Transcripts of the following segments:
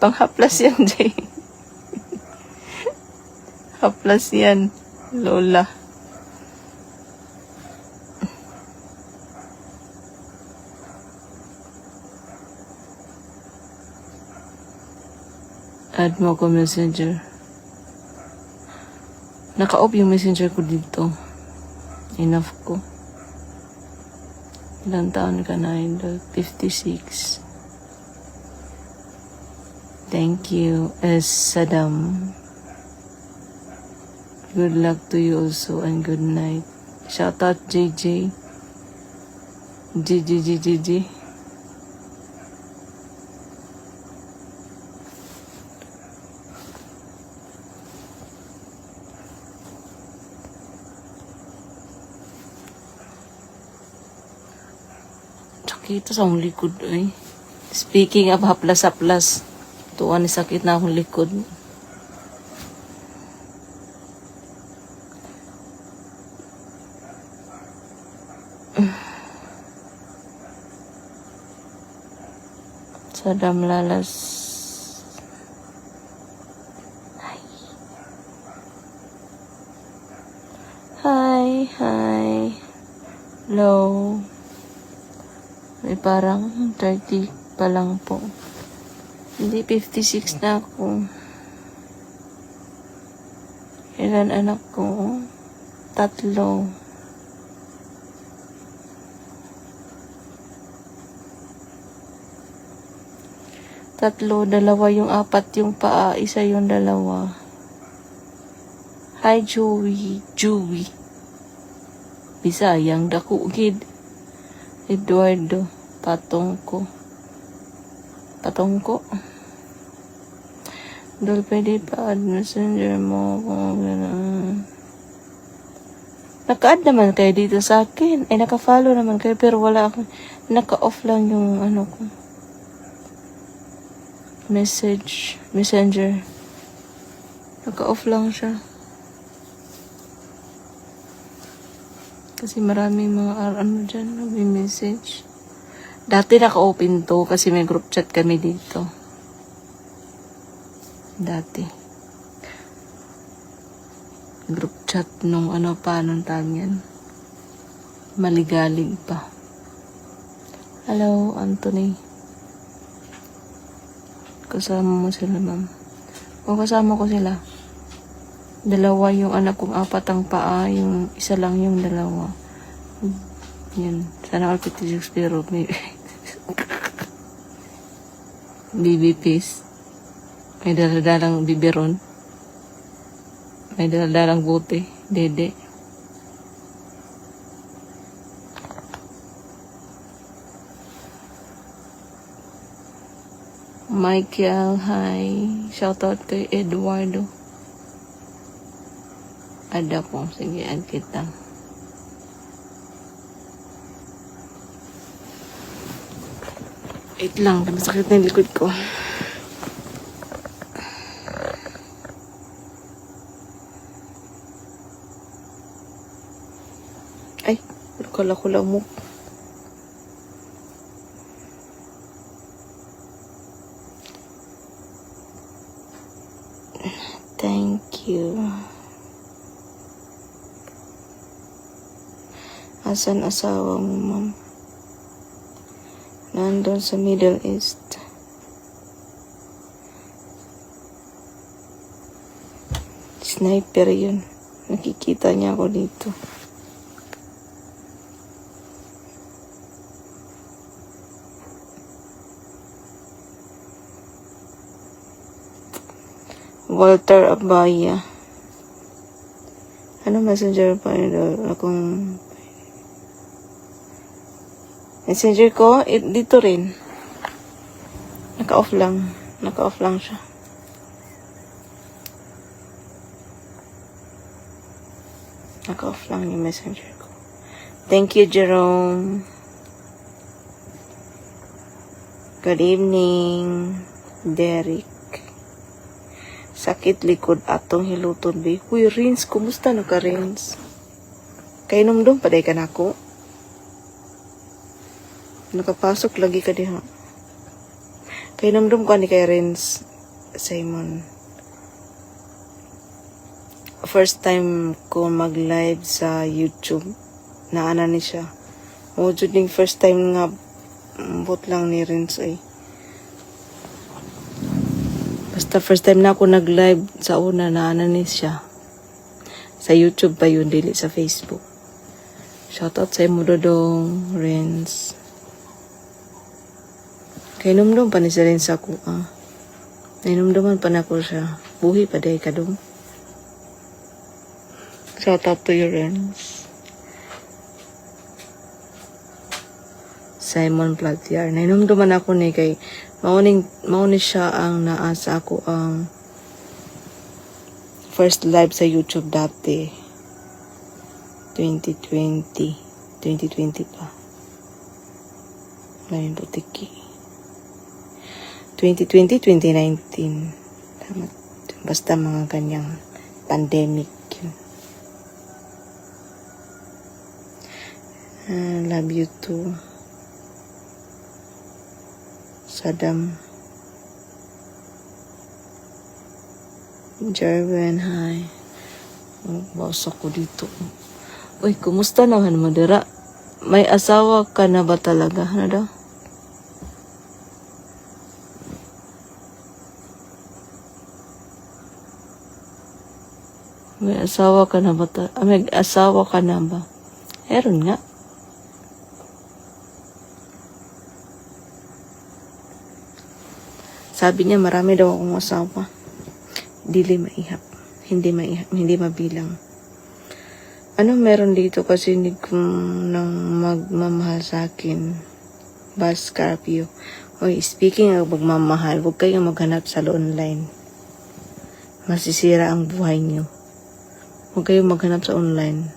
Panghaplas yan, Jay. Haplas yan, Lola. Add mo ko messenger. Naka-off yung messenger ko dito. Enough ko. Ilang taon ka na? 56. Thank you, Saddam. Good luck to you also and good night. Shout out JJ. JJ. Sakit sa akong likod ay. Speaking of haplas-haplas, tuwan ni sakit na akong likod. Saddam Lalas. Hi. Hello. Ay, parang 30 pa lang po. Hindi, 56 na ako. Ilan anak ko? 3. 3, 2 yung 4 yung paa, 1 yung 2. Hi, Joey. Bisayang dako gid. Eduardo, patong ko. Dol, pwede pa add messenger mo kung gano'n. Naka-add naman kayo dito sa akin. Ay, naka-follow naman kayo, pero wala akong, naka-off lang yung ano ko. Messenger. Naka-off lang siya. Kasi maraming mga ano dyan, may message. Dati naka-open to kasi may group chat kami dito. Dati. Group chat nung ano pa, nung tawag yan. Maligalig pa. Hello, Anthony. Kasama mo sila, ma'am. O, kasama ko sila. 2 yung anak kong 4 ang paa, yung 1 lang yung 2. Yan. Sana all 56 pero may BBPs. May daladalang biberon. May daladalang bote. Dede. Michael, hi. Shoutout kay Eduardo. Ada po. Sige, add kita. Wait lang. Masakit na yung likod ko. Ay, kala ko lamok. Thank you. Asan asawa mo, ma'am? Nandun sa Middle East. Sniper yun. Nakikita niya ako dito. Walter Abaya. Ano messenger pa yun? Akong messenger ko, dito rin. Naka-off lang. Naka-off lang siya. Naka-off lang yung messenger ko. Thank you, Jerome. Good evening, Derek. Sakit likod atong hilutod, be. Uy, Rins, kumusta na ka, Rins? Kainom doon, paday ka na ako. Nakapasok lagi ka diha. Kainom doon ko ni kay Rins. Simon. First time ko mag-live sa YouTube. Naana ni siya. O, ding first time nga, bot lang ni Renz ay. Basta first time na ako nag-live sa una, naana ni siya. Sa YouTube pa yun, dili sa Facebook. Shoutout sa imo Dodong, Renz. Kay numdum pa ni si Renz ako, Nainumduman pa na ko siya. Buhi pa day ka dong. Shoutout to your Renz. Simon Platiar. Nainumduman ako ni kay mauning siya ang naasa ako ang first live sa YouTube dati. 2020 pa. Ngayon butiki. 2020, 2019. Tama. Basta mga kanyang pandemic yun. Love you too. Saddam. Jerwin, hi. Basa ko dito. Uy, kumusta naman Madira? May asawa ka na ba talaga? Ano daw? May asawa ka na ba? May asawa ka na ba? Meron nga. Sabi niya marami daw akong asawa. Dili maihap. Hindi mabilang. Ano meron dito kasi hindi ko nang magmamahal sa akin. Bas Scorpio. Oy, speaking of magmamahal, huwag kayong maghanap sa online. Masisira ang buhay niyo. Huwag kayong maghanap sa online.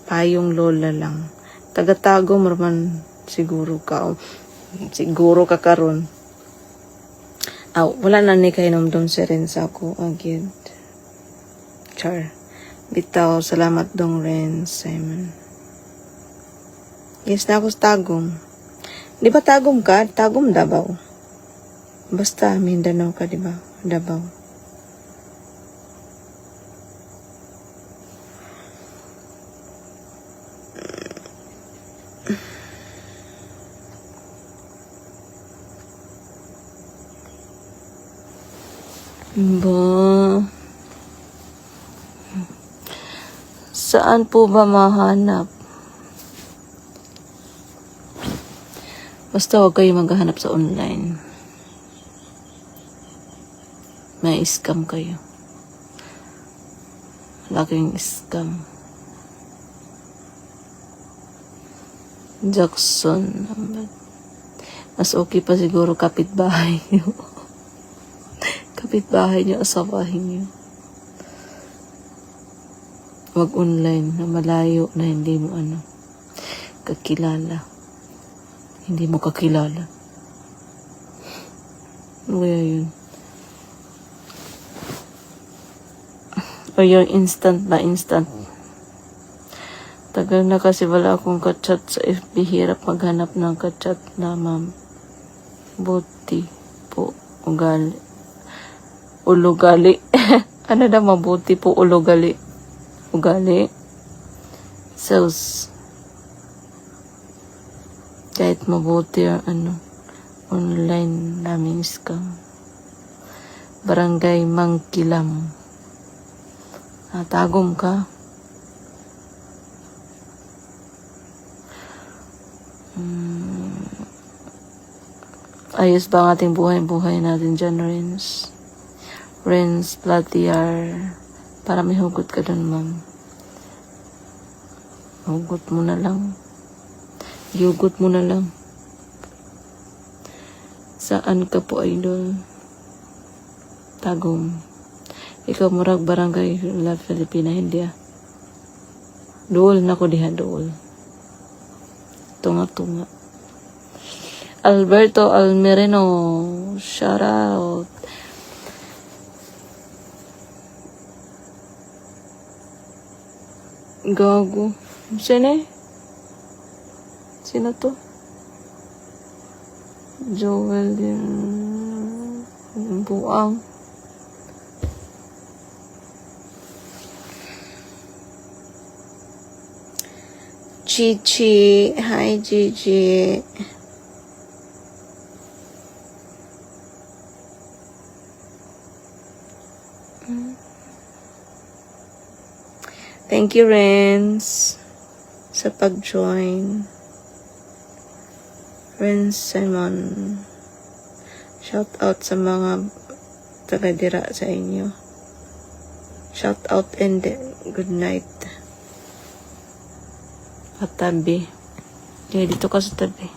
Payong lola lang. Taga-tago marman siguro ka. Siguro ka karon. Wala na ni kayo namdom si Renz ako. Agad. Char. Bitaw, salamat dong Renz, Simon. Yes, na ako sa Tagum. Di ba Tagum ka? Tagum Davao. Basta, Mindanao ka, di ba? Davao. Ba? Saan po ba mahanap? Basta huwag kayo maghahanap sa online. May scam kayo. Laking scam. Jackson. Mas okay pa siguro kapitbahay nyo. Kapitbahay nyo, asawahin nyo. Wag online na malayo na hindi mo kakilala. Hindi mo kakilala. Ano kaya yun? O yung instant na instant. Tagal na kasi wala akong kachat sa FB. Hirap maghanap ng kachat na ma'am. Buti po. Ulugali. Ano na mabuti po ulugali? Ugali. Sales. Kahit mabuti ang online naming scam. Barangay Mangkilam. Tagum ka. Ayos ba ang ating buhay natin dyan, Renz? Renz Platiar. Para may hugot ka dun, ma'am. Hugot mo na lang. Yugot mo na lang. Saan ka po, idol? Tagum. Ikaw murag barangay La Filipina, hindi Duol na ko diha, duol. Tunga. Alberto Almereno. Shout out. Gago. Sino to? Joel din. Buang. Gigi. Hi, Gigi. Thank you, Renz, sa pag-join. Renz Simon. Shout out sa mga taga-dira sa inyo. Shout out and good night. Patabi. Okay, dito ka sa tabi.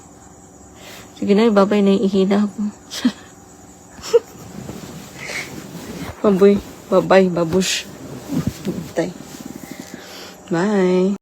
Sige na, babay na ihina ako. Baboy. Babay, babush. Tay. Bye.